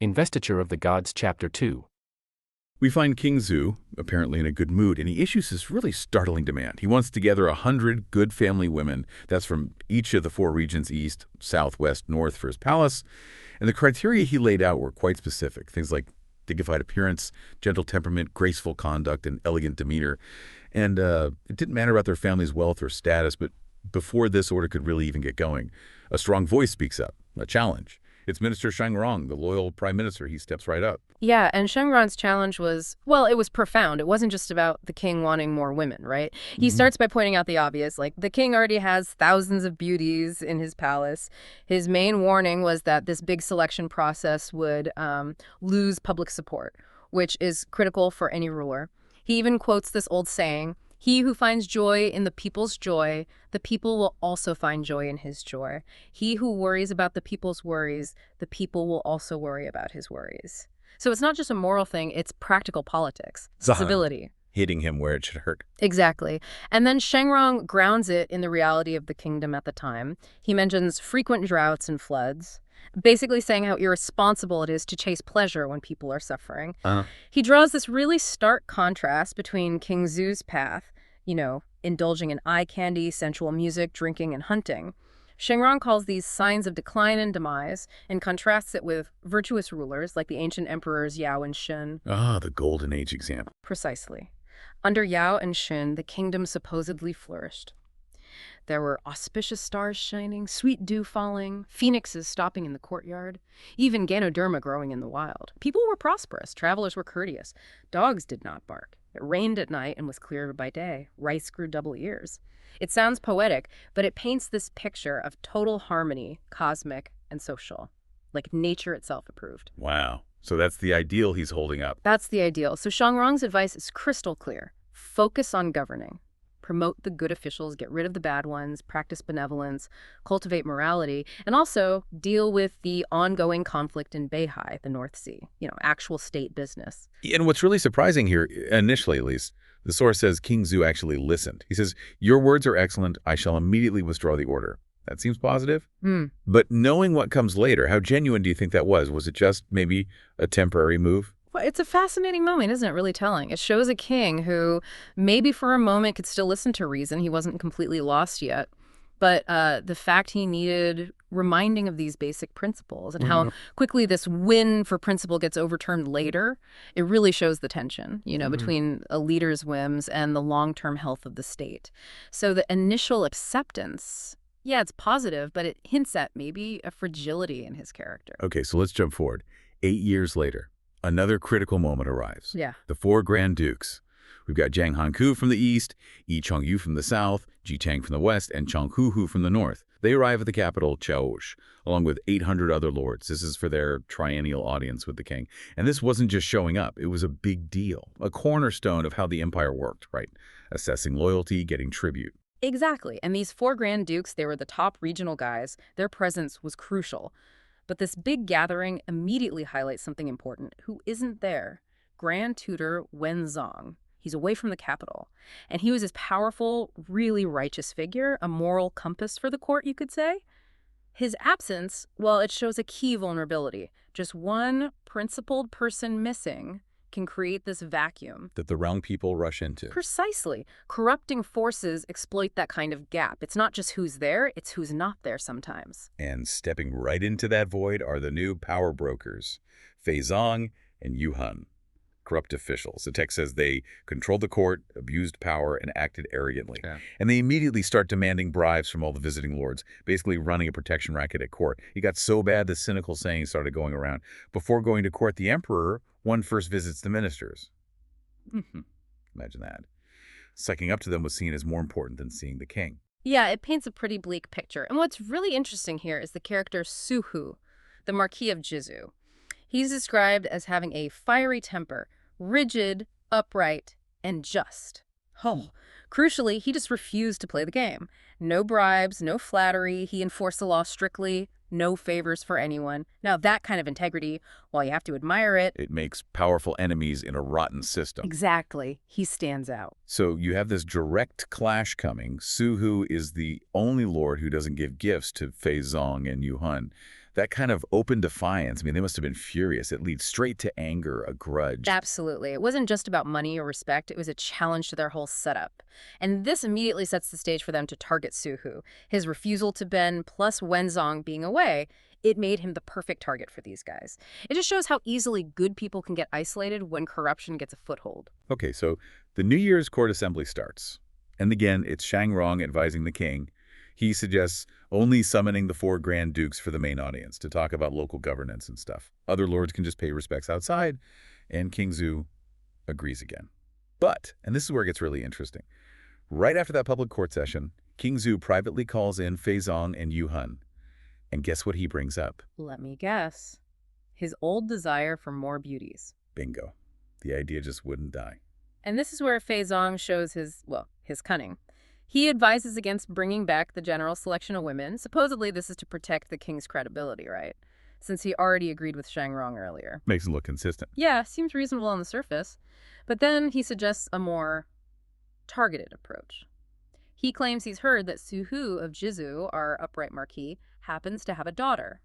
Investiture of the Gods, Chapter 2. We find King Zhu apparently in a good mood, and he issues this really startling demand. He wants to gather 100 good family women, that's from each of the 4 regions, east, south, west, north, for his palace. And the criteria he laid out were quite specific, things like dignified appearance, gentle temperament, graceful conduct, and elegant demeanor. And it didn't matter about their family's wealth or status, but before this order could really even get going, a strong voice speaks up, a challenge. It's Minister Shang, the loyal prime minister. He steps right up. Yeah, and Shang's challenge was, well, it was profound. It wasn't just about the king wanting more women, right? He starts by pointing out the obvious, like the king already has thousands of beauties in his palace. His main warning was that this big selection process would lose public support, which is critical for any ruler. He even quotes this old saying, "He who finds joy in the people's joy, the people will also find joy in his joy. He who worries about the people's worries, the people will also worry about his worries." So it's not just a moral thing, it's practical politics, civility. Hitting him where it should hurt. Exactly. And then Shang grounds it in the reality of the kingdom at the time. He mentions frequent droughts and floods, basically saying how irresponsible it is to chase pleasure when people are suffering. He draws this really stark contrast between King Zhu's path, indulging in eye candy, sensual music, drinking, and hunting. Shang calls these signs of decline and demise and contrasts it with virtuous rulers like the ancient emperors Yao and Shun. The Golden Age example. Precisely. Under Yao and Shun, the kingdom supposedly flourished. There were auspicious stars shining, sweet dew falling, phoenixes stopping in the courtyard, even Ganoderma growing in the wild. People were prosperous, travelers were courteous, dogs did not bark. It rained at night and was clear by day. Rice grew double ears. It sounds poetic, but it paints this picture of total harmony, cosmic and social, like nature itself approved. Wow. So that's the ideal he's holding up. That's the ideal. So Shang advice is crystal clear. Focus on governing. Promote the good officials, get rid of the bad ones, practice benevolence, cultivate morality, and also deal with the ongoing conflict in Beihai, the North Sea, actual state business. And what's really surprising here, initially at least, the source says King Zhu actually listened. He says, "Your words are excellent. I shall immediately withdraw the order." That seems positive. But knowing what comes later, how genuine do you think that was? Was it just maybe a temporary move? Well, it's a fascinating moment, isn't it? Really telling. It shows a king who maybe for a moment could still listen to reason. He wasn't completely lost yet. But the fact he needed reminding of these basic principles and how quickly this win for principle gets overturned later, it really shows the tension, between a leader's whims and the long-term health of the state. So the initial acceptance, yeah, it's positive, but it hints at maybe a fragility in his character. Okay, so let's jump forward. 8 years later, another critical moment arrives. Yeah. The 4 Grand Dukes. We've got Jiang Hanku from the east, Yi Chongyu from the south, Ji Tang from the west, and Chang Huhu from the north. They arrive at the capital, Chaosh, along with 800 other lords. This is for their triennial audience with the king. And this wasn't just showing up. It was a big deal, a cornerstone of how the empire worked, right? Assessing loyalty, getting tribute. Exactly. And these 4 Grand Dukes, they were the top regional guys. Their presence was crucial. But this big gathering immediately highlights something important. Who isn't there? Grand Tutor Wenzong. He's away from the capital. And he was this powerful, really righteous figure, a moral compass for the court, you could say. His absence, well, it shows a key vulnerability. Just one principled person missing can create this vacuum That the wrong people rush into. Precisely. Corrupting forces exploit that kind of gap. It's not just who's there, it's who's not there sometimes. And stepping right into that void are the new power brokers, Fei Zong and Yu Hun. Corrupt officials. The text says they controlled the court, abused power, and acted arrogantly. Yeah. And they immediately start demanding bribes from all the visiting lords, basically running a protection racket at court. It got so bad the cynical saying started going around. Before going to court, the emperor, one first visits the ministers. Imagine that. Sucking up to them was seen as more important than seeing the king. Yeah, it paints a pretty bleak picture. And what's really interesting here is the character Suhu, the Marquis of Jizu. He's described as having a fiery temper, rigid, upright, and just. Crucially, he just refused to play the game. No bribes, no flattery. He enforced the law strictly, no favors for anyone. Now, that kind of integrity, while you have to admire it, it makes powerful enemies in a rotten system. Exactly. He stands out. So you have this direct clash coming. Suhu is the only lord who doesn't give gifts to Fei Zong and Yu Hun. That kind of open defiance, I mean, they must have been furious. It leads straight to anger, a grudge. Absolutely. It wasn't just about money or respect. It was a challenge to their whole setup. And this immediately sets the stage for them to target Suhu. His refusal to bend, plus Wenzong being away, it made him the perfect target for these guys. It just shows how easily good people can get isolated when corruption gets a foothold. Okay, so the New Year's court assembly starts. And again, it's Shang advising the king. He suggests only summoning the 4 Grand Dukes for the main audience to talk about local governance and stuff. Other lords can just pay respects outside, and King Zhu agrees again. But, and this is where it gets really interesting, right after that public court session, King Zhu privately calls in Feizong and Yu Hun. And guess what he brings up? Let me guess. His old desire for more beauties. Bingo. The idea just wouldn't die. And this is where Feizong shows his cunning. He advises against bringing back the general selection of women. Supposedly, this is to protect the king's credibility, right? Since he already agreed with Shang earlier. Makes him look consistent. Yeah, seems reasonable on the surface. But then he suggests a more targeted approach. He claims he's heard that Suhu of Jizu, our upright Marquis, happens to have a daughter.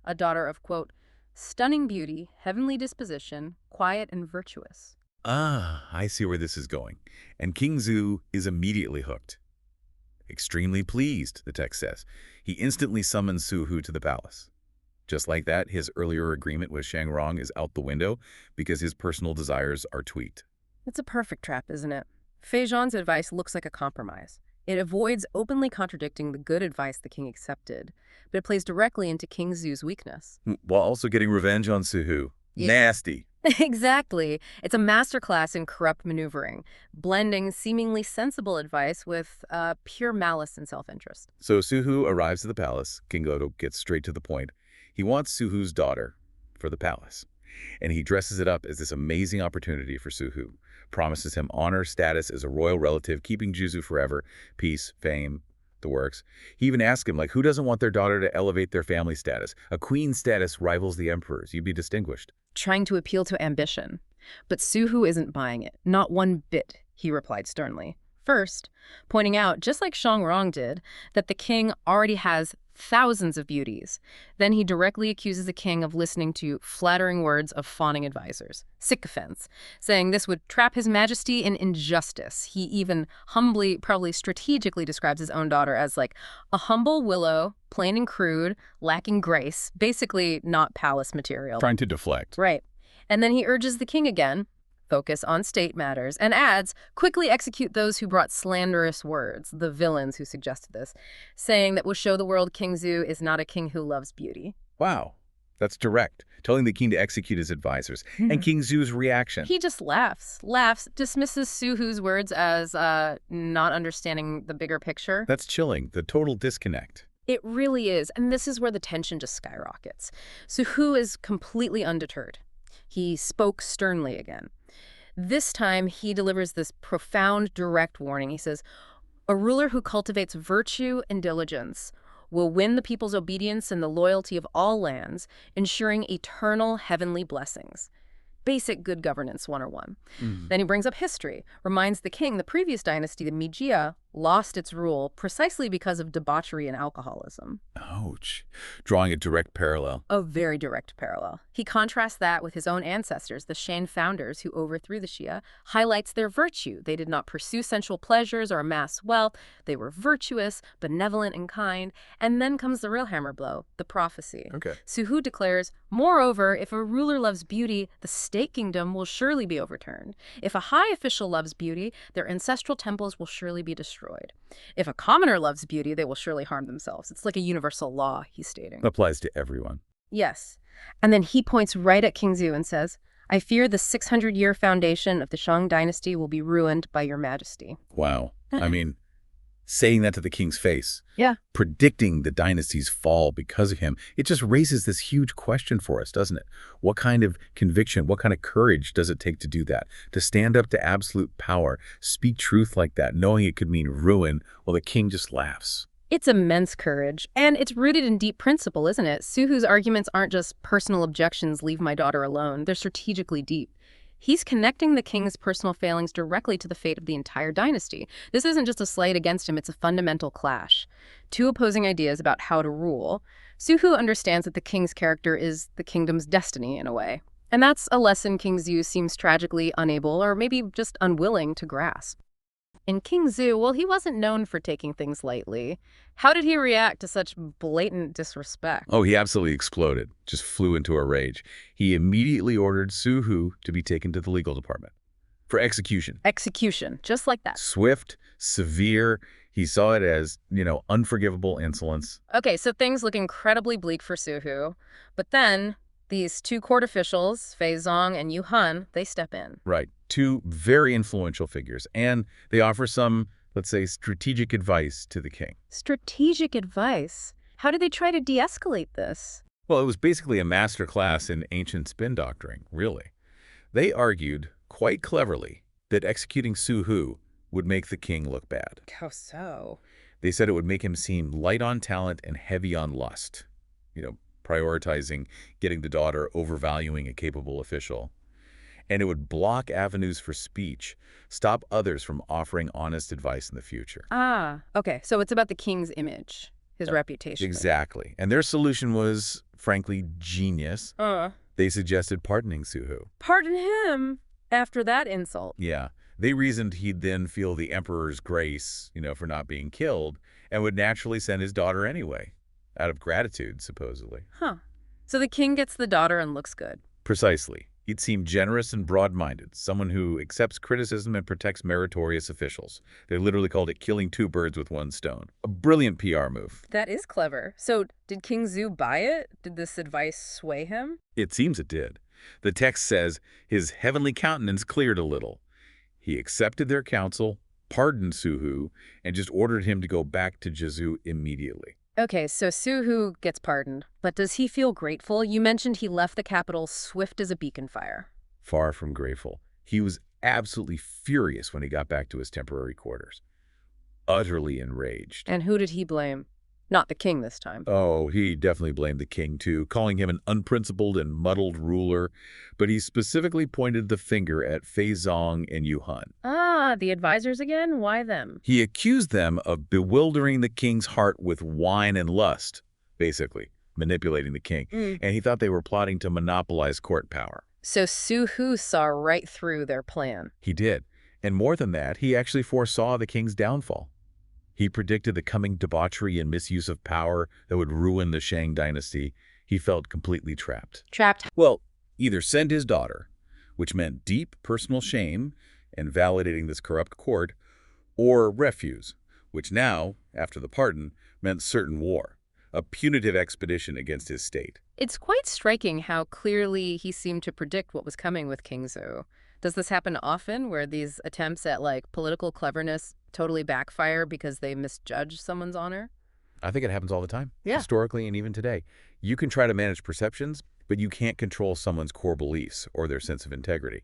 A daughter of, quote, stunning beauty, heavenly disposition, quiet and virtuous. Ah, I see where this is going. And King Zhu is immediately hooked. Extremely pleased, the text says. He instantly summons Suhu to the palace. Just like that, his earlier agreement with Shang is out the window because his personal desires are tweaked. It's a perfect trap, isn't it? Feizong's advice looks like a compromise. It avoids openly contradicting the good advice the king accepted, but it plays directly into King Zhu's weakness. While also getting revenge on Suhu. Yeah. Nasty. Exactly. It's a masterclass in corrupt maneuvering, blending seemingly sensible advice with pure malice and self-interest. So Suhu arrives at the palace. King Godo gets straight to the point. He wants Suhu's daughter for the palace, and he dresses it up as this amazing opportunity for Suhu. Promises him honor, status as a royal relative, keeping Jizu forever, peace, fame, the works. He even asks him, like, who doesn't want their daughter to elevate their family status? A queen status rivals the emperor's. You'd be distinguished. Trying to appeal to ambition. But Suhu isn't buying it. Not one bit, he replied sternly. First, pointing out, just like Shang did, that the king already has thousands of beauties. Then he directly accuses the king of listening to flattering words of fawning advisors, sycophants, saying this would trap his majesty in injustice. He even humbly, probably strategically describes his own daughter as like a humble willow, plain and crude, lacking grace, basically not palace material. Trying to deflect. Right. And then he urges the king again, focus on state matters, and adds, quickly execute those who brought slanderous words, the villains who suggested this, saying that will show the world King Zhu is not a king who loves beauty. Wow, that's direct, telling the king to execute his advisors. And King Zhu's reaction? He just laughs, dismisses Suhu's words as not understanding the bigger picture. That's chilling, the total disconnect. It really is, and this is where the tension just skyrockets. Suhu is completely undeterred. He spoke sternly again. This time, he delivers this profound, direct warning. He says, a ruler who cultivates virtue and diligence will win the people's obedience and the loyalty of all lands, ensuring eternal heavenly blessings. Basic good governance 101. Then he brings up history, reminds the king the previous dynasty, the Mijia, lost its rule precisely because of debauchery and alcoholism. Ouch. Drawing a direct parallel. A very direct parallel. He contrasts that with his own ancestors, the Shang founders who overthrew the Xia, highlights their virtue. They did not pursue sensual pleasures or amass wealth. They were virtuous, benevolent, and kind. And then comes the real hammer blow, the prophecy. Okay. Suhu declares, moreover, if a ruler loves beauty, the state kingdom will surely be overturned. If a high official loves beauty, their ancestral temples will surely be destroyed. If a commoner loves beauty, they will surely harm themselves. It's like a universal law, he's stating. Applies to everyone. Yes. And then he points right at King Zhu and says, I fear the 600-year foundation of the Shang dynasty will be ruined by your majesty. Wow. I mean, saying that to the king's face. Yeah. Predicting the dynasty's fall because of him. It just raises this huge question for us, doesn't it? What kind of conviction, what kind of courage does it take to do that? To stand up to absolute power, speak truth like that, knowing it could mean ruin, while the king just laughs. It's immense courage, and it's rooted in deep principle, isn't it? Suhu's arguments aren't just personal objections, leave my daughter alone. They're strategically deep. He's connecting the king's personal failings directly to the fate of the entire dynasty. This isn't just a slight against him, it's a fundamental clash. Two opposing ideas about how to rule. Suhu understands that the king's character is the kingdom's destiny in a way. And that's a lesson King Zu seems tragically unable or maybe just unwilling to grasp. And King Zu, well, he wasn't known for taking things lightly. How did he react to such blatant disrespect? Oh, he absolutely exploded, just flew into a rage. He immediately ordered Suhu to be taken to the legal department for execution. Execution, just like that. Swift, severe. He saw it as, unforgivable insolence. Okay, so things look incredibly bleak for Suhu. But then these two court officials, Fei Zong and Yu Han, they step in. Right. Two very influential figures. And they offer some, let's say, strategic advice to the king. Strategic advice? How did they try to de-escalate this? Well, it was basically a master class in ancient spin doctoring, really. They argued, quite cleverly, that executing Suhu would make the king look bad. How so? They said it would make him seem light on talent and heavy on lust. Prioritizing getting the daughter, overvaluing a capable official. And it would block avenues for speech, stop others from offering honest advice in the future. Ah, okay. So it's about the king's image, his reputation. Exactly. And their solution was, frankly, genius. They suggested pardoning Suhu. Pardon him after that insult. Yeah. They reasoned he'd then feel the emperor's grace, for not being killed, and would naturally send his daughter anyway, out of gratitude, supposedly. Huh. So the king gets the daughter and looks good. Precisely. He'd seem generous and broad-minded, someone who accepts criticism and protects meritorious officials. They literally called it killing two birds with one stone. A brilliant PR move. That is clever. So did King Zu buy it? Did this advice sway him? It seems it did. The text says his heavenly countenance cleared a little. He accepted their counsel, pardoned Suhu, and just ordered him to go back to Jizu immediately. Okay, so Suhu gets pardoned, but does he feel grateful? You mentioned he left the capital swift as a beacon fire. Far from grateful. He was absolutely furious when he got back to his temporary quarters. Utterly enraged. And who did he blame? Not the king this time. Oh, he definitely blamed the king, too, calling him an unprincipled and muddled ruler. But he specifically pointed the finger at Fei Zong and Yu Han. Ah, the advisors again? Why them? He accused them of bewildering the king's heart with wine and lust, basically, manipulating the king. And he thought they were plotting to monopolize court power. So Suhu saw right through their plan. He did. And more than that, he actually foresaw the king's downfall. He predicted the coming debauchery and misuse of power that would ruin the Shang dynasty. He felt completely trapped. Trapped? Well, either send his daughter, which meant deep personal shame and validating this corrupt court, or refuse, which now, after the pardon, meant certain war, a punitive expedition against his state. It's quite striking how clearly he seemed to predict what was coming with King Zu. Does this happen often, where these attempts at, political cleverness totally backfire because they misjudge someone's honor? I think it happens all the time, Yeah. historically and even today. You can try to manage perceptions, but you can't control someone's core beliefs or their sense of integrity.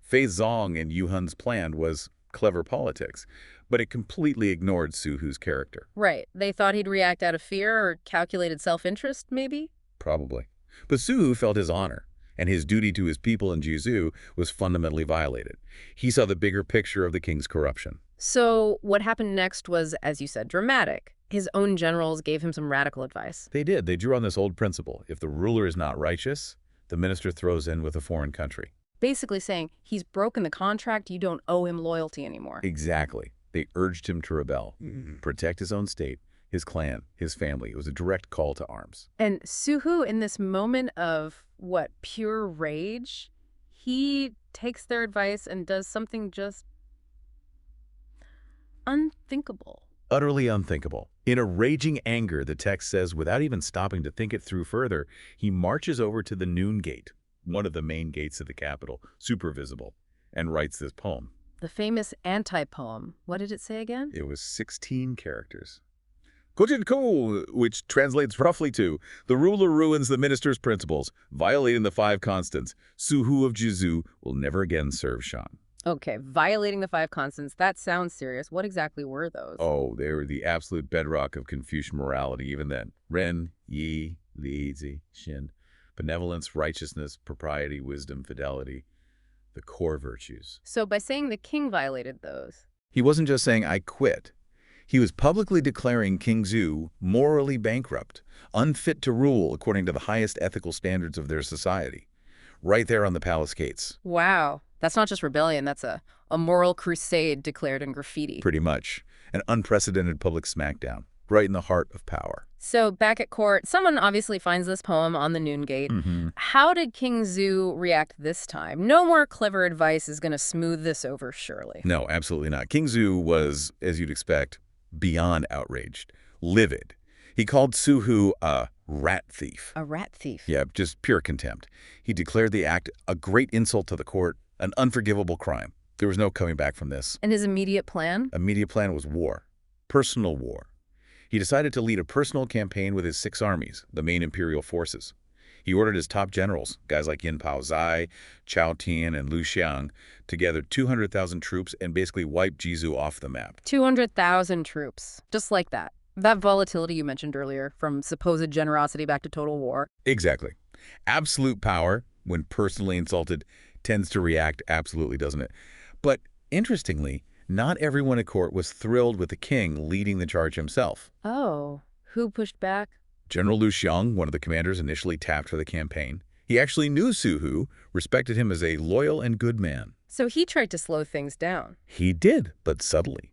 Fei Zong and Yu Han's plan was clever politics, but it completely ignored Suhu's character. Right. They thought he'd react out of fear or calculated self-interest, maybe? Probably. But Suhu felt his honor, and his duty to his people in Jizu was fundamentally violated. He saw the bigger picture of the king's corruption. So what happened next was, as you said, dramatic. His own generals gave him some radical advice. They did. They drew on this old principle. If the ruler is not righteous, the minister throws in with a foreign country. Basically saying, he's broken the contract, you don't owe him loyalty anymore. Exactly. They urged him to rebel, protect his own state, his clan, his family. It was a direct call to arms. And Suhu, in this moment of, pure rage, he takes their advice and does something just unthinkable. Utterly unthinkable. In a raging anger, the text says, without even stopping to think it through further, he marches over to the Noon Gate, one of the main gates of the capital, super visible, and writes this poem. The famous anti-poem. What did it say again? It was 16 characters. Kojinko, which translates roughly to, the ruler ruins the minister's principles, violating the 5 constants. Suhu of Jizu will never again serve Shang. Okay, violating the 5 constants. That sounds serious. What exactly were those? Oh, they were the absolute bedrock of Confucian morality even then. Ren, Yi, Li, Zi, Xin. Benevolence, righteousness, propriety, wisdom, fidelity. The core virtues. So by saying the king violated those. He wasn't just saying, I quit. He was publicly declaring King Zhu morally bankrupt, unfit to rule according to the highest ethical standards of their society, right there on the palace gates. Wow. That's not just rebellion, that's a moral crusade declared in graffiti. Pretty much. An unprecedented public smackdown, right in the heart of power. So back at court, someone obviously finds this poem on the noon gate. How did King Zhu react this time? No more clever advice is going to smooth this over, surely. No, absolutely not. King Zhu was, as you'd expect, beyond outraged, livid. He called Suhu a rat thief. A rat thief? Yeah, just pure contempt. He declared the act a great insult to the court, an unforgivable crime. There was no coming back from this. And his immediate plan? Immediate plan was war. Personal war. He decided to lead a personal campaign with his 6 armies, the main imperial forces. He ordered his top generals, guys like Yin Pao Zai, Chao Tian, and Lu Xiang, to gather 200,000 troops and basically wipe Jizhu off the map. 200,000 troops. Just like that. That volatility you mentioned earlier, from supposed generosity back to total war. Exactly. Absolute power, when personally insulted, tends to react absolutely, doesn't it? But interestingly, not everyone at court was thrilled with the king leading the charge himself. Oh, who pushed back? General Lu Xiang, one of the commanders initially tapped for the campaign. He actually knew Suhu, respected him as a loyal and good man. So he tried to slow things down. He did, but subtly.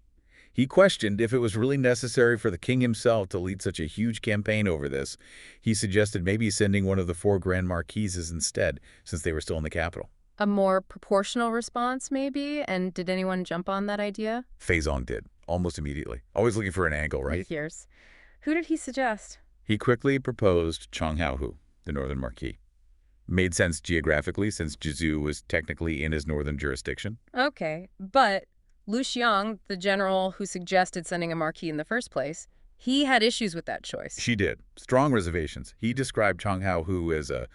He questioned if it was really necessary for the king himself to lead such a huge campaign over this. He suggested maybe sending one of the 4 Grand Marquises instead, since they were still in the capital. A more proportional response, maybe? And did anyone jump on that idea? Faizong did, almost immediately. Always looking for an angle, right? Here's. Who did he suggest? He quickly proposed Chang Haohu, the northern Marquis. Made sense geographically, since Jizhu was technically in his northern jurisdiction. Okay, but Lu Xiang, the general who suggested sending a Marquis in the first place, he had issues with that choice. She did. Strong reservations. He described Chang Haohu as a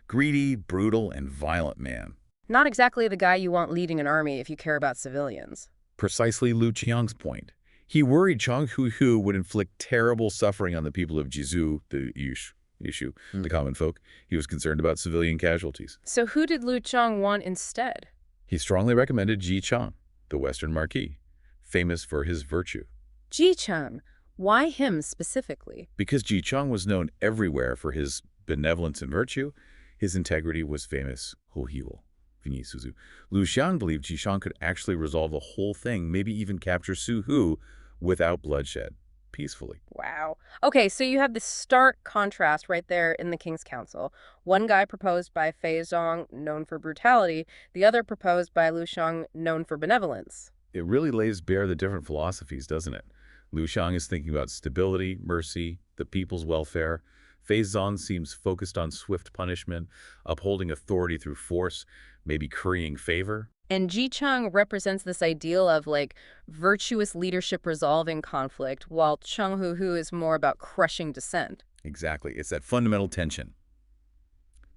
greedy, brutal, and violent man. Not exactly the guy you want leading an army if you care about civilians. Precisely Lu Qiang's point. He worried Chang Haohu would inflict terrible suffering on the people of Jizhu, the Yushu, the common folk. He was concerned about civilian casualties. So who did Lu Qiang want instead? He strongly recommended Ji Chang, the Western Marquis, famous for his virtue. Ji Chang. Why him specifically? Because Ji Chang was known everywhere for his benevolence and virtue, his integrity was famous. Lu Xiang believed Ji Chang could actually resolve the whole thing, maybe even capture Suhu without bloodshed, peacefully. Wow. Okay, so you have this stark contrast right there in the King's Council. One guy proposed by Faizong, known for brutality, the other proposed by Lu Xiang, known for benevolence. It really lays bare the different philosophies, doesn't it? Lu Xiang is thinking about stability, mercy, the people's welfare. Faizong seems focused on swift punishment, upholding authority through force, maybe currying favor. And Ji Chang represents this ideal of, like, virtuous leadership resolving conflict, while Chang Haohu is more about crushing dissent. Exactly. It's that fundamental tension.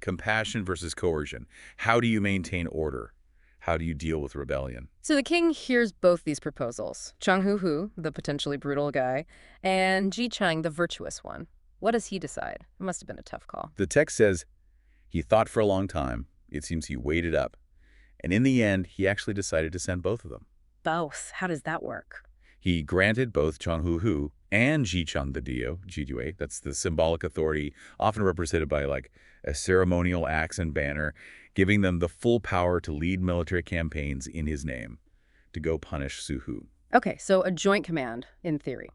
Compassion versus coercion. How do you maintain order? How do you deal with rebellion? So the king hears both these proposals. Chang Haohu, the potentially brutal guy, and Ji Chang, the virtuous one. What does he decide? It must have been a tough call. The text says he thought for a long time. It seems he weighed it up. And in the end, he actually decided to send both of them. Both? How does that work? He granted both Chang Haohu and Ji Chang the Dio, Jidue, that's the symbolic authority, often represented by like a ceremonial axe and banner, giving them the full power to lead military campaigns in his name, to go punish Suhu. Okay, so a joint command, in theory.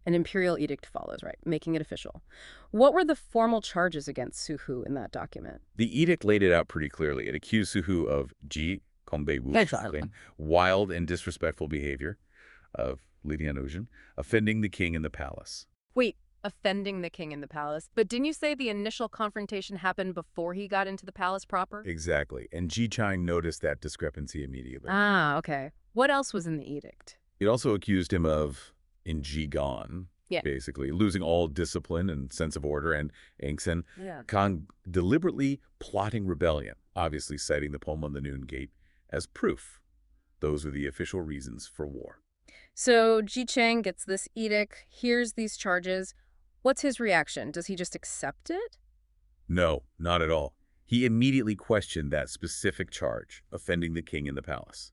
An imperial edict follows, right, making it official. What were the formal charges against Suhu in that document? The edict laid it out pretty clearly. It accused Suhu of wild and disrespectful behavior, of offending the king in the palace. Wait, offending the king in the palace? But didn't you say the initial confrontation happened before he got into the palace proper? Exactly, and Ji Chang noticed that discrepancy immediately. Ah, okay. What else was in the edict? It also accused him of basically losing all discipline and sense of order, and Angsen Kang deliberately plotting rebellion, obviously citing the poem on the Noon Gate as proof. Those are the official reasons for war. So Ji Chang gets this edict, hears these charges. What's his reaction? Does he just accept it? No, not at all. He immediately questioned that specific charge, offending the king in the palace.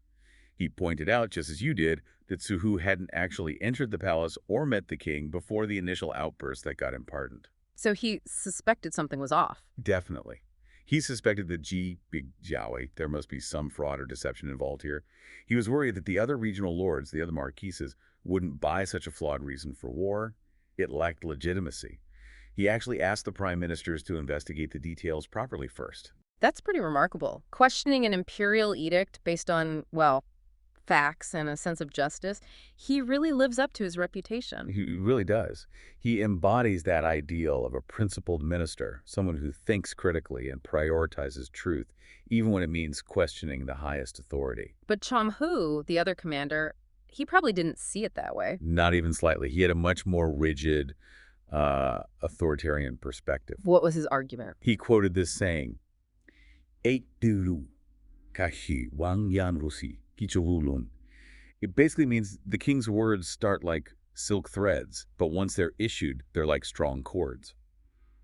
He pointed out, just as you did, that Suhu hadn't actually entered the palace or met the king before the initial outburst that got him pardoned. So he suspected something was off. Definitely. He suspected that Big Jiaowei, there must be some fraud or deception involved here. He was worried that the other regional lords, the other marquises, wouldn't buy such a flawed reason for war. It lacked legitimacy. He actually asked the prime ministers to investigate the details properly first. That's pretty remarkable. Questioning an imperial edict based on, well, facts and a sense of justice, he really lives up to his reputation. He really does. He embodies that ideal of a principled minister, someone who thinks critically and prioritizes truth, even when it means questioning the highest authority. But Chang-Hu, the other commander, he probably didn't see it that way. Not even slightly. He had a much more rigid, authoritarian perspective. What was his argument? He quoted this saying, "Eight duru, kashi wang yan rusi, kichulun." It basically means the king's words start like silk threads, but once they're issued, they're like strong cords.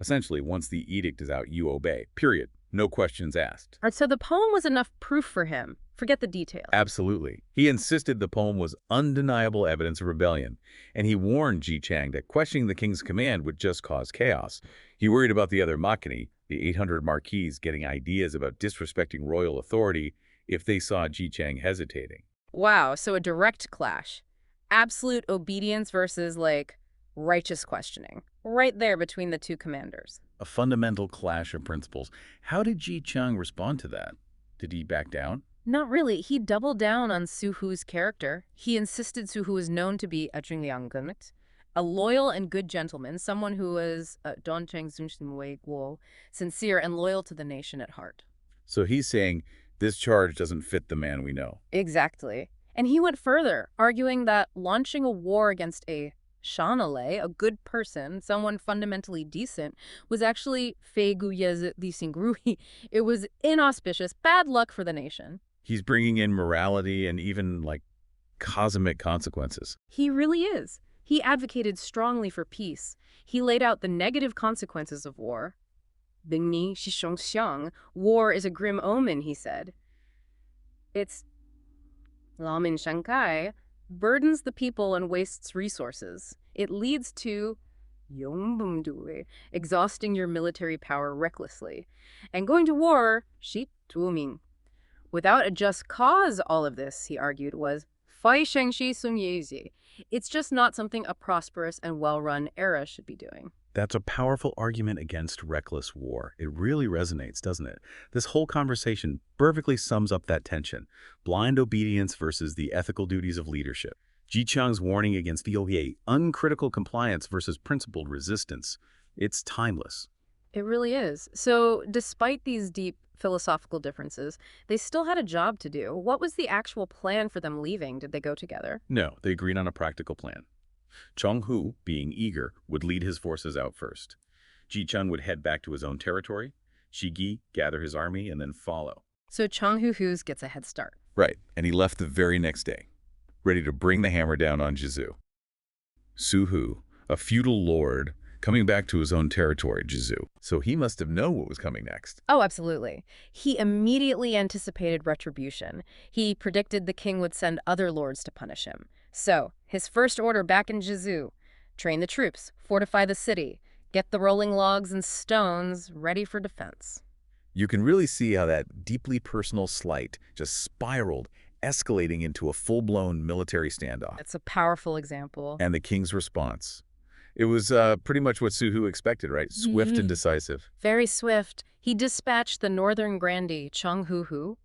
Essentially, once the edict is out, you obey. Period. No questions asked. All right, so the poem was enough proof for him. Forget the details. Absolutely. He insisted the poem was undeniable evidence of rebellion, and he warned Ji Chang that questioning the king's command would just cause chaos. He worried about the other Makani, the 800 Marquis, getting ideas about disrespecting royal authority if they saw Ji Chang hesitating. Wow, so a direct clash. Absolute obedience versus, like, righteous questioning. Right there between the two commanders. A fundamental clash of principles. How did Ji Chang respond to that? Did he back down? Not really. He doubled down on Suhu's character. He insisted Suhu was known to be a Junglianggenit, a loyal and good gentleman, someone who was sincere and loyal to the nation at heart. So he's saying this charge doesn't fit the man we know. Exactly. And he went further, arguing that launching a war against a Shanale, a good person, someone fundamentally decent, was actually it was inauspicious, bad luck for the nation. He's bringing in morality and even, like, cosmic consequences. He really is. He advocated strongly for peace. He laid out the negative consequences of war. War is a grim omen, he said. It's Lamin Shankai burdens the people and wastes resources. It leads to exhausting your military power recklessly. And going to war, without a just cause, all of this, he argued, was it's just not something a prosperous and well-run era should be doing. That's a powerful argument against reckless war. It really resonates, doesn't it? This whole conversation perfectly sums up that tension. Blind obedience versus the ethical duties of leadership. Ji Chang's warning against the uncritical compliance versus principled resistance. It's timeless. It really is. So despite these deep philosophical differences, they still had a job to do. What was the actual plan for them leaving? Did they go together? No, they agreed on a practical plan. Chang-Hu, being eager, would lead his forces out first. Ji Chang would head back to his own territory. Shigi gather his army and then follow. So Chang-Hu gets a head start. Right, and he left the very next day, ready to bring the hammer down on Jizu. Suhu, a feudal lord, coming back to his own territory, Jizu. So he must have known what was coming next. Oh, absolutely. He immediately anticipated retribution. He predicted the king would send other lords to punish him. So, his first order back in Jizu: train the troops, fortify the city, get the rolling logs and stones ready for defense. You can really see how that deeply personal slight just spiraled, escalating into a full-blown military standoff. It's a powerful example. And the king's response. It was pretty much what Suhu expected, right? Swift and decisive. Very swift. He dispatched the northern grandee, Chang-Hu,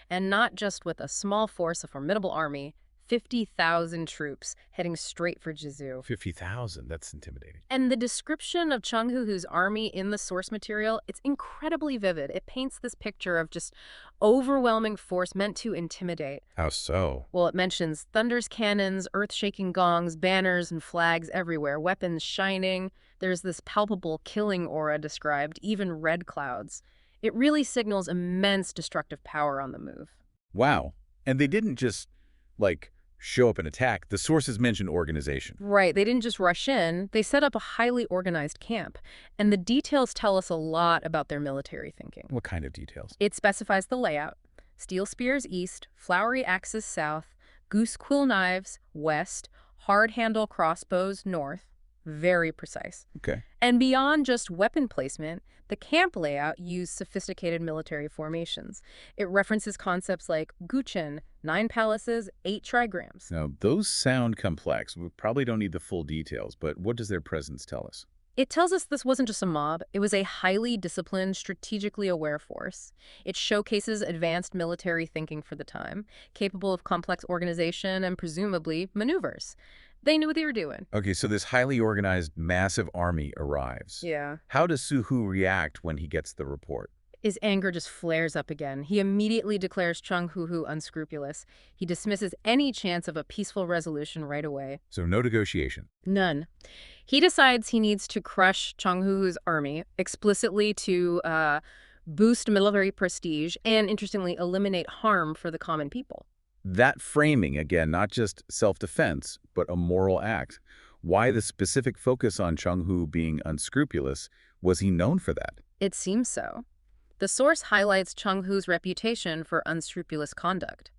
and not just with a small force, a formidable army, 50,000 troops heading straight for Jizu. 50,000, that's intimidating. And the description of Chang-Hu's army in the source material, it's incredibly vivid. It paints this picture of just overwhelming force meant to intimidate. How so? Well, it mentions thunders, cannons, earth-shaking gongs, banners and flags everywhere, weapons shining. There's this palpable killing aura described, even red clouds. It really signals immense destructive power on the move. Wow. And they didn't just, like, show up and attack. The sources mention organization. Right. They didn't just rush in. They set up a highly organized camp. And the details tell us a lot about their military thinking. What kind of details? It specifies the layout. steel spears east, flowery axes south, goose quill knives west, hard handle crossbows north. Very precise. Okay. And beyond just weapon placement, the camp layout used sophisticated military formations. It references concepts like guchen, 9 palaces, 8 trigrams. Now, those sound complex. We probably don't need the full details, but what does their presence tell us? It tells us this wasn't just a mob, it was a highly disciplined, strategically aware force. It showcases advanced military thinking for the time, capable of complex organization and presumably maneuvers. They knew what they were doing. Okay, so this highly organized, massive army arrives. Yeah. How does Suhu react when he gets the report? His anger just flares up again. He immediately declares Changhuhu unscrupulous. He dismisses any chance of a peaceful resolution right away. So no negotiation. None. He decides he needs to crush Changhuhu's army, explicitly to boost military prestige and, interestingly, eliminate harm for the common people. That framing, again, not just self-defense, but a moral act. Why the specific focus on Changhu being unscrupulous? Was he known for that? It seems so. The source highlights Changhu's reputation for unscrupulous conduct.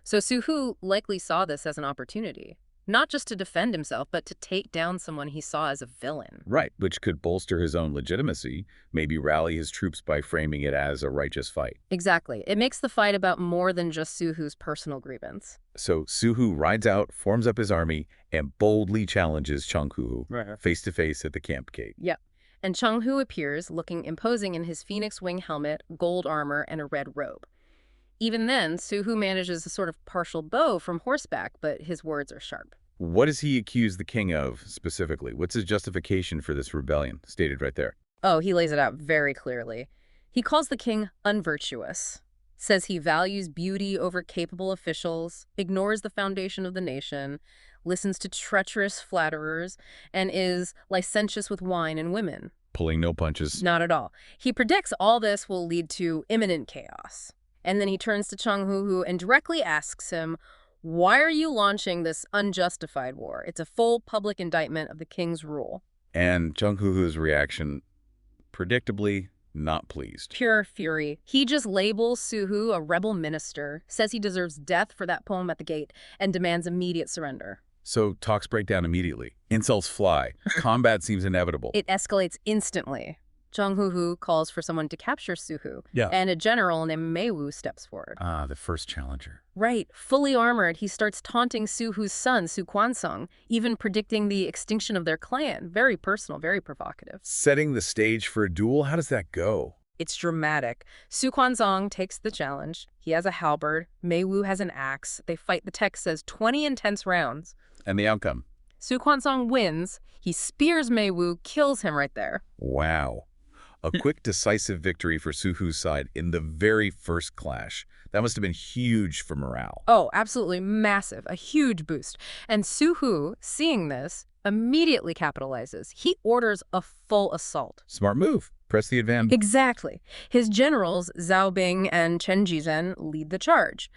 So Suhu likely saw this as an opportunity, not just to defend himself, but to take down someone he saw as a villain. Right, which could bolster his own legitimacy, maybe rally his troops by framing it as a righteous fight. Exactly. It makes the fight about more than just Suhu's personal grievance. So Suhu rides out, forms up his army, and boldly challenges Changhu face-to-face at the camp gate. Yep. And Changhu appears, looking imposing in his phoenix wing helmet, gold armor, and a red robe. Even then, Suhu manages a sort of partial bow from horseback, but his words are sharp. What does he accuse the king of, specifically? What's his justification for this rebellion, stated right there? Oh, he lays it out very clearly. He calls the king unvirtuous, says he values beauty over capable officials, ignores the foundation of the nation, listens to treacherous flatterers, and is licentious with wine and women. Pulling no punches. Not at all. He predicts all this will lead to imminent chaos. And then he turns to Changhuhu and directly asks him, why are you launching this unjustified war? It's a full public indictment of the king's rule. And Changhuhu's reaction, predictably, not pleased. Pure fury. He just labels Suhu a rebel minister, says he deserves death for that poem at the gate, and demands immediate surrender. So talks break down immediately. Insults fly. Combat seems inevitable. It escalates instantly. Changhuhu calls for someone to capture Suhu, Yeah. and a general named Meiwu steps forward. Ah, the first challenger. Right. Fully armored, he starts taunting Suhu's son, Su Kwansong, even predicting the extinction of their clan. Very personal, very provocative. Setting the stage for a duel, how does that go? It's dramatic. Su Kwansong takes the challenge. He has a halberd. Meiwu has an axe. They fight, the text says, 20 intense rounds. And the outcome? Su Kwansong wins. He spears Meiwu, kills him right there. Wow. A quick, decisive victory for Suhu's side in the very first clash. That must have been huge for morale. Oh, absolutely massive. A huge boost. And Suhu, seeing this, immediately capitalizes. He orders a full assault. Smart move. Press the advantage. Exactly. His generals, Zhao Bing and Chen Jizhen, lead the charge.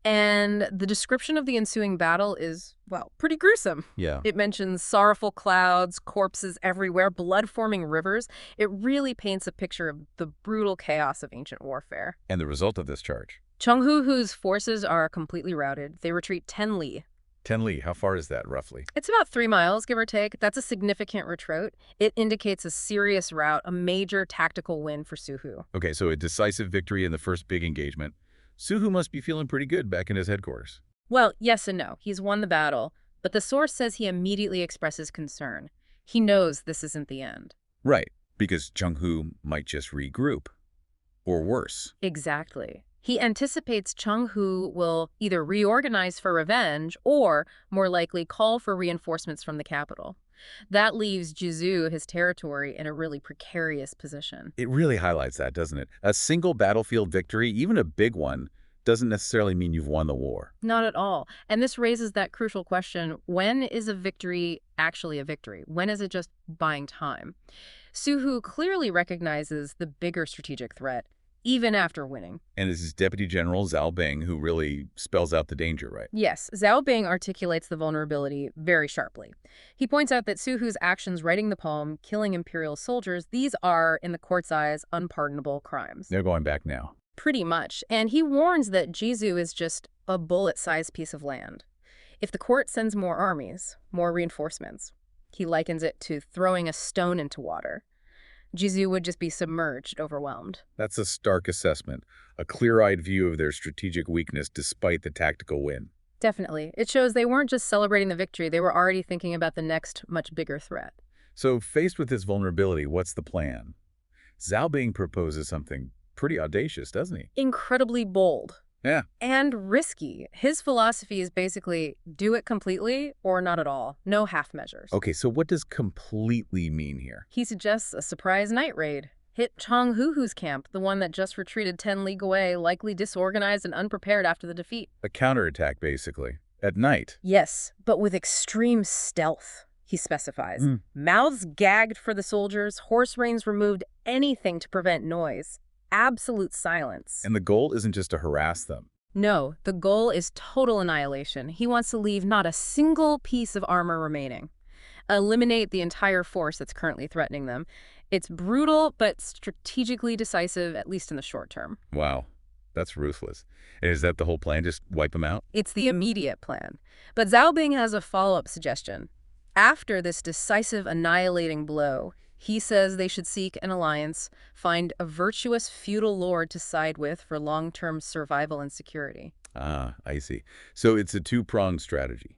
And the description of the ensuing battle is, well, pretty gruesome. Yeah. It mentions sorrowful clouds, corpses everywhere, blood-forming rivers. It really paints a picture of the brutal chaos of ancient warfare. And the result of this charge? Changhuhu's forces are completely routed. They retreat 10 li. 10 li, how far is that, roughly? It's about 3 miles, give or take. That's a significant retreat. It indicates a serious rout, a major tactical win for Suhu. Okay, so a decisive victory in the first big engagement. Suhu must be feeling pretty good back in his headquarters. Well, yes and no. He's won the battle, but the source says he immediately expresses concern. He knows this isn't the end. Right, because Changhu might just regroup. Or worse. Exactly. He anticipates Changhu will either reorganize for revenge or, more likely, call for reinforcements from the capital. That leaves Jizu, his territory, in a really precarious position. It really highlights that, doesn't it? A single battlefield victory, even a big one, doesn't necessarily mean you've won the war. Not at all. And this raises that crucial question, when is a victory actually a victory? When is it just buying time? Suhu clearly recognizes the bigger strategic threat, even after winning. And it's his Deputy General Zhao Bing who really spells out the danger, right? Yes, Zhao Bing articulates the vulnerability very sharply. He points out that Suhu's actions writing the poem, killing imperial soldiers, these are, in the court's eyes, unpardonable crimes. They're going back now. Pretty much. And he warns that Jizu is just a bullet-sized piece of land. If the court sends more armies, more reinforcements, he likens it to throwing a stone into water. Jizu would just be submerged, overwhelmed. That's a stark assessment, a clear-eyed view of their strategic weakness despite the tactical win. Definitely. It shows they weren't just celebrating the victory, they were already thinking about the next, much bigger threat. So faced with this vulnerability, what's the plan? Zhao Bing proposes something pretty audacious, doesn't he? Incredibly bold. Yeah. And risky. His philosophy is basically do it completely or not at all. No half measures. Okay, so what does completely mean here? He suggests a surprise night raid. Hit Hu's camp, the one that just retreated 10 league away, likely disorganized and unprepared after the defeat. A counterattack, basically. At night. Yes, but with extreme stealth, he specifies. Mouths gagged for the soldiers, horse reins removed, anything to prevent noise. Absolute silence. And the goal isn't just to harass them. No, the goal is total annihilation. He wants to leave not a single piece of armor remaining. Eliminate the entire force that's currently threatening them. It's brutal, but strategically decisive, at least in the short term. Wow, that's ruthless. And is that the whole plan, just wipe them out? It's the immediate plan. But Zhao Bing has a follow-up suggestion. After this decisive annihilating blow, he says they should seek an alliance, find a virtuous feudal lord to side with for long-term survival and security. Ah, I see. So it's a two-pronged strategy.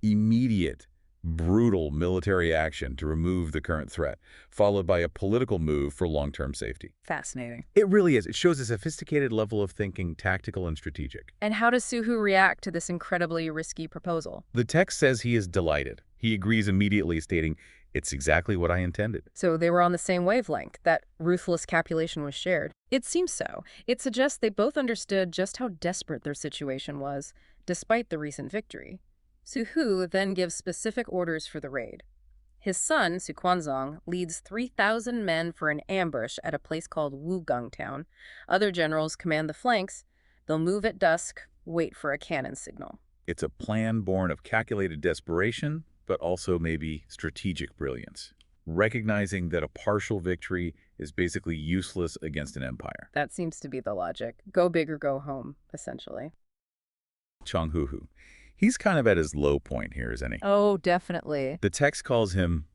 Immediate, brutal military action to remove the current threat, followed by a political move for long-term safety. Fascinating. It really is. It shows a sophisticated level of thinking, tactical and strategic. And how does Suhu react to this incredibly risky proposal? The text says he is delighted. He agrees immediately, stating, "It's exactly what I intended." So they were on the same wavelength, that ruthless capulation was shared. It seems so. It suggests they both understood just how desperate their situation was, despite the recent victory. Suhu then gives specific orders for the raid. His son, Su Quanzong, leads 3,000 men for an ambush at a place called Wugang Town. Other generals command the flanks. They'll move at dusk, wait for a cannon signal. It's a plan born of calculated desperation, but also maybe strategic brilliance, recognizing that a partial victory is basically useless against an empire. That seems to be the logic. Go big or go home, essentially. Shang, he's kind of at his low point here, isn't he? Oh, definitely. The text calls him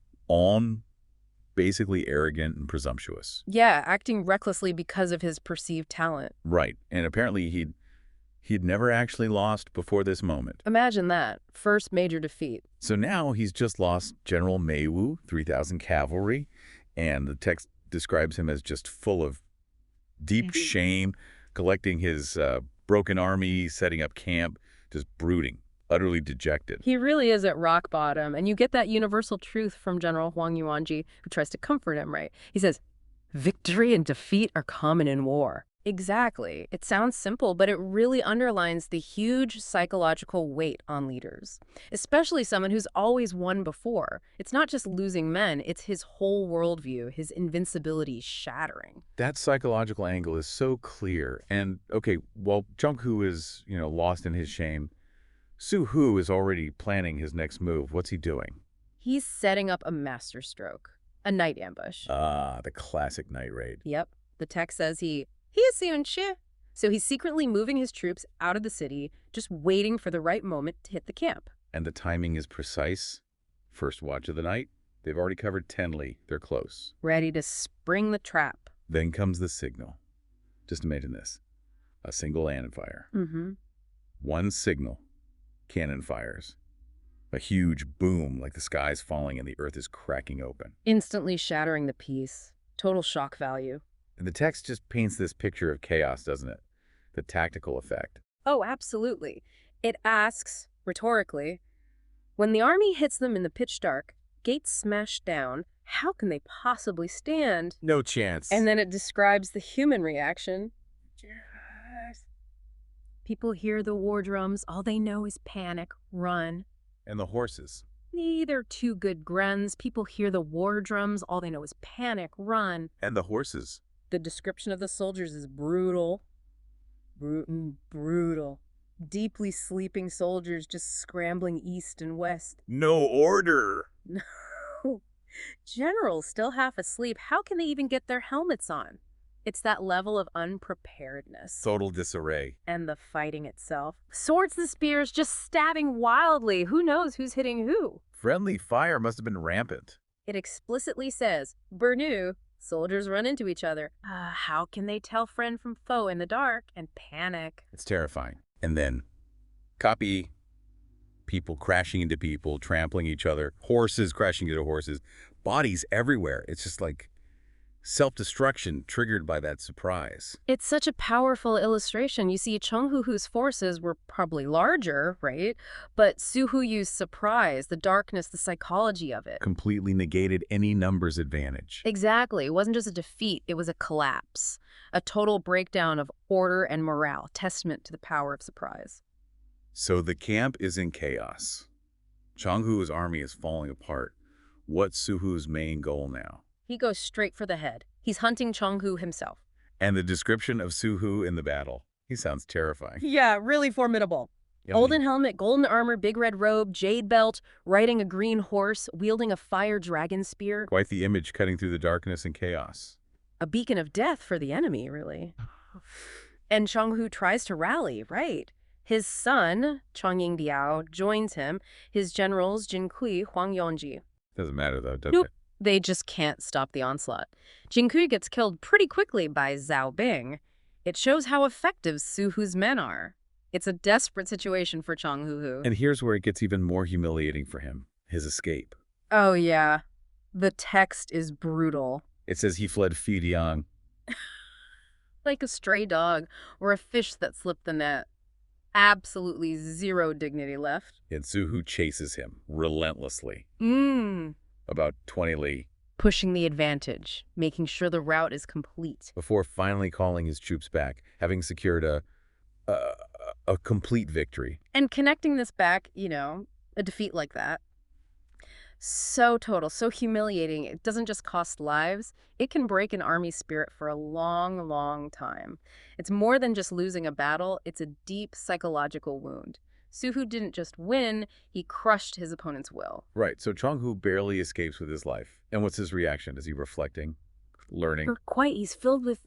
basically arrogant and presumptuous. Yeah, acting recklessly because of his perceived talent. Right, and apparently he'd never actually lost before this moment. Imagine that. First major defeat. So now he's just lost General Mei Wu, 3,000 cavalry, and the text describes him as just full of deep shame, collecting his broken army, setting up camp, just brooding, utterly dejected. He really is at rock bottom, and you get that universal truth from General Huang Yuanji, who tries to comfort him, right? He says, victory and defeat are common in war. Exactly. It sounds simple, but it really underlines the huge psychological weight on leaders, especially someone who's always won before. It's not just losing men, it's his whole worldview, his invincibility shattering. That psychological angle is so clear. And, okay, while Zhang is, lost in his shame, Suhu is already planning his next move. What's he doing? He's setting up a masterstroke, a night ambush. Ah, the classic night raid. Yep. The text says he is Xie. So he's secretly moving his troops out of the city, just waiting for the right moment to hit the camp. And the timing is precise. First watch of the night. They've already covered 10 li. They're close. Ready to spring the trap. Then comes the signal. Just imagine this. A single cannon fire. One signal. Cannon fires. A huge boom, like the sky's falling and the earth is cracking open. Instantly shattering the peace. Total shock value. And the text just paints this picture of chaos, doesn't it? The tactical effect. Oh, absolutely. It asks, rhetorically, when the army hits them in the pitch dark, gates smashed down, how can they possibly stand? No chance. And then it describes the human reaction. People hear the war drums, all they know is panic, run. And the horses. Neither two good gruns. People hear the war drums, all they know is panic, run. And the horses. The description of the soldiers is brutal. Brutal. Deeply sleeping soldiers just scrambling east and west. No order. No. Generals still half asleep. How can they even get their helmets on? It's that level of unpreparedness. Total disarray. And the fighting itself. Swords and spears just stabbing wildly. Who knows who's hitting who? Friendly fire must have been rampant. It explicitly says, Bernu, soldiers run into each other. How can they tell friend from foe in the dark and panic? It's terrifying. And then, copy people crashing into people, trampling each other, horses crashing into horses, bodies everywhere. It's just like self-destruction triggered by that surprise. It's such a powerful illustration. You see, Chenghuhu's forces were probably larger, right? But Suhu used surprise, the darkness, the psychology of it. Completely negated any numbers advantage. Exactly. It wasn't just a defeat, it was a collapse. A total breakdown of order and morale, testament to the power of surprise. So the camp is in chaos. Chenghu's army is falling apart. What's Suhu's main goal now? He goes straight for the head. He's hunting Chenghu himself. And the description of Suhu in the battle. He sounds terrifying. Yeah, really formidable. Golden helmet, golden armor, big red robe, jade belt, riding a green horse, wielding a fire dragon spear. Quite the image cutting through the darkness and chaos. A beacon of death for the enemy, really. And Chenghu tries to rally, right? His son, Chongying Biao, joins him. His generals, Jin Kui, Huang Yongji. Doesn't matter, though, does Nope. it? They just can't stop the onslaught. Jin Kui gets killed pretty quickly by Zhao Bing. It shows how effective Suhu's men are. It's a desperate situation for Chenghu. And here's where it gets even more humiliating for him. His escape. Oh, yeah. The text is brutal. It says he fled Fujian. Like a stray dog or a fish that slipped the net. Absolutely zero dignity left. And Suhu chases him relentlessly. About 20 li. Pushing the advantage, making sure the route is complete. Before finally calling his troops back, having secured a complete victory. And connecting this back, a defeat like that. So total, so humiliating. It doesn't just cost lives. It can break an army's spirit for a long, long time. It's more than just losing a battle. It's a deep psychological wound. Suhu didn't just win, he crushed his opponent's will. Right, so Chenghu barely escapes with his life. And what's his reaction? Is he reflecting? Learning? Quite, he's filled with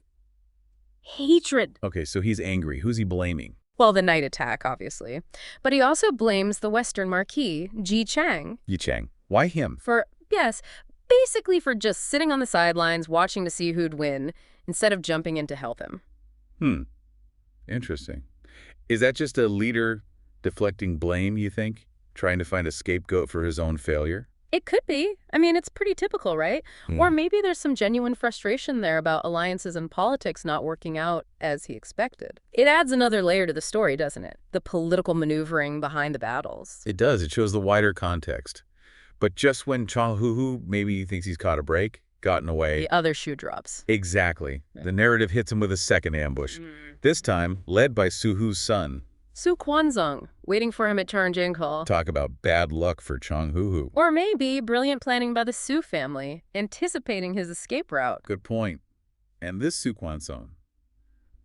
hatred. Okay, so he's angry. Who's he blaming? Well, the night attack, obviously. But he also blames the Western Marquis, Shang. Chang. Why him? Basically for just sitting on the sidelines, watching to see who'd win, instead of jumping in to help him. Interesting. Is that just a leader deflecting blame, you think? Trying to find a scapegoat for his own failure? It could be. I mean, it's pretty typical, right? Or maybe there's some genuine frustration there about alliances and politics not working out as he expected. It adds another layer to the story, doesn't it? The political maneuvering behind the battles. It does. It shows the wider context. But just when Chenghu maybe thinks he's caught a break, gotten away. The other shoe drops. Exactly. The narrative hits him with a second ambush. This time, led by Suhu's son. Su Quanzong, waiting for him at Changjinghe. Talk about bad luck for Chenghu. Or maybe brilliant planning by the Su family, anticipating his escape route. Good point. And this Su Quanzong,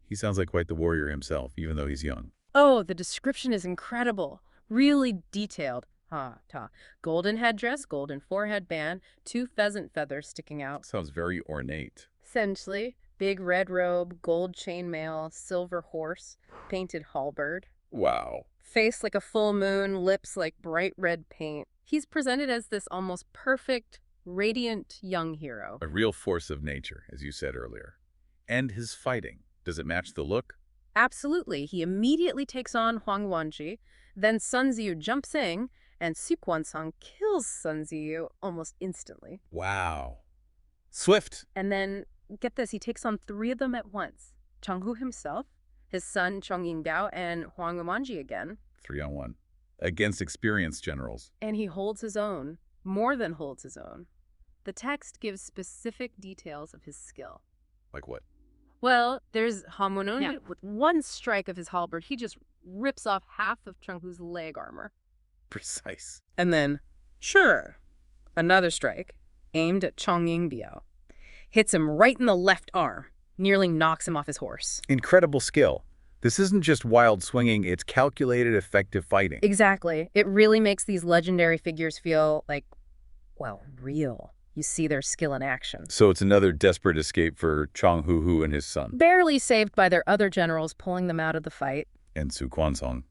he sounds like quite the warrior himself, even though he's young. Oh, the description is incredible. Really detailed. Golden headdress, golden forehead band, 2 pheasant feathers sticking out. Sounds very ornate. Essentially, big red robe, gold chainmail, silver horse, painted halberd. Wow. Face like a full moon, lips like bright red paint. He's presented as this almost perfect, radiant young hero. A real force of nature, as you said earlier. And his fighting. Does it match the look? Absolutely. He immediately takes on Huang Wanji, then Sun Ziyu jumps in, and Su Quanzong kills Sun Ziyu almost instantly. Wow. Swift. And then, get this, he takes on 3 of them at once. Chenghu himself, his son Chongying Biao, and Huang Wanji again. 3-on-1. Against experienced generals. And he holds his own, more than holds his own. The text gives specific details of his skill. Like what? Well, there's Hamonone. With one strike of his halberd, he just rips off half of Chenghu's leg armor. Precise. And then, another strike, aimed at Chongying Biao. Hits him right in the left arm, nearly knocks him off his horse. Incredible skill. This isn't just wild swinging, it's calculated, effective fighting. Exactly. It really makes these legendary figures feel like, well, real. You see their skill in action. So it's another desperate escape for Chang Hu and his son. Barely saved by their other generals pulling them out of the fight. And Su Quanzong.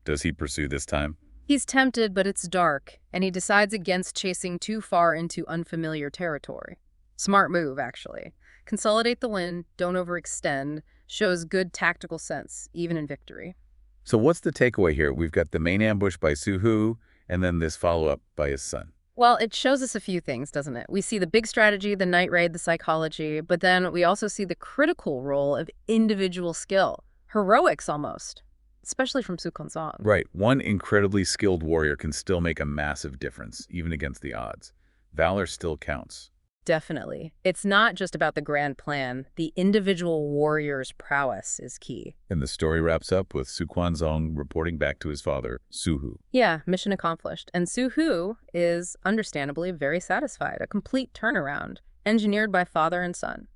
Does he pursue this time? He's tempted, but it's dark, and he decides against chasing too far into unfamiliar territory. Smart move, actually. Consolidate the win, don't overextend, shows good tactical sense, even in victory. So what's the takeaway here? We've got the main ambush by Suhu, and then this follow-up by his son. Well, it shows us a few things, doesn't it? We see the big strategy, the night raid, the psychology, but then we also see the critical role of individual skill. Heroics, almost. Especially from Su Quanzong. Right. One incredibly skilled warrior can still make a massive difference, even against the odds. Valor still counts. Definitely. It's not just about the grand plan. The individual warrior's prowess is key. And the story wraps up with Su Quanzong reporting back to his father, Suhu. Yeah, mission accomplished. And Suhu is, understandably, very satisfied. A complete turnaround, engineered by father and son.